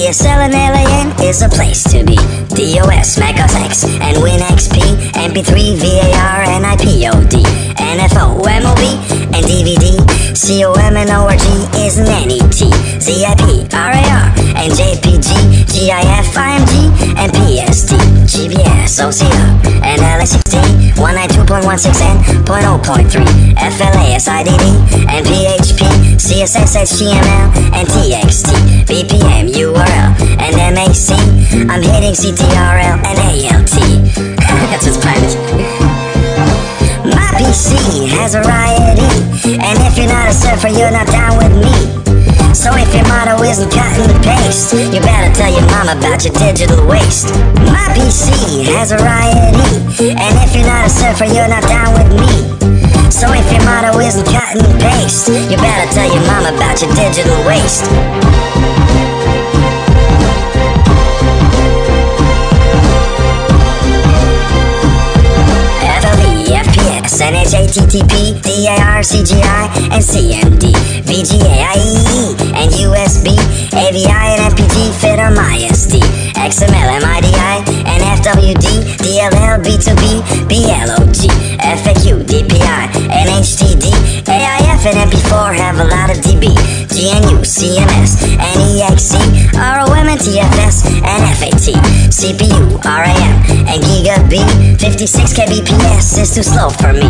DSL and LAN is a place to be. DOS, Mac OS X, and WinXP, MP3, VAR, and IPOD, NFO, MOV, and DVD, COM and ORG is NET, ZIP, RAR, and JPG, GIF, IMG, and PSD, GBS, OCR, and LSD, 192.16n.0.3, FLA, SIDD, and PHP, CSS, HTML, and TXT, BPM, URL, and MAC. I'm hitting CTRL and ALT. That's its planet. My PC has a riot E, and if you're not a surfer, you're not down with me. So if your motto isn't cut and paste, you better tell your mom about your digital waste. My PC has a riot E, and if you're not a surfer, you're not down with me. So if your motto isn't cut and paste, you better tell your mom about your digital waste. NHATTP, DAR, CGI, and CMD, VGA, IEE, and USB, AVI, and MPG fit on my SD, XML, MIDI, and FWD, DLL, B2B, BLOG, FAQ, DPI, and HDD, AIF, and MP4 have a lot of DB, GNU, CMS, and EXE, ROM, and TFS, and FAT, CPU, RAM, and Giga B, 56 kbps is too slow for me.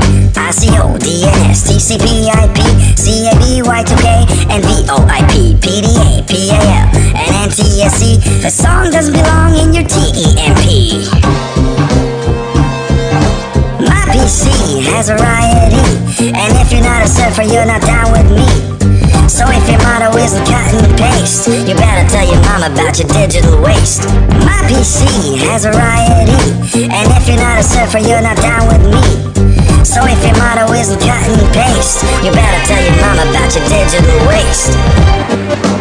ICO, DNS, TCP, IP, CAB, Y2K, and VoIP, PDA, PAL, and NTSC. The song doesn't belong in your TEMP. My PC has a riot E, and if you're not a surfer, you're not down with me. So if your motto isn't cut and paste, you better tell your mom about your digital waste. My PC has a riot E, and if you're not a surfer, you're not down with me. So if your motto isn't cut and paste, you better tell your mom about your digital waste.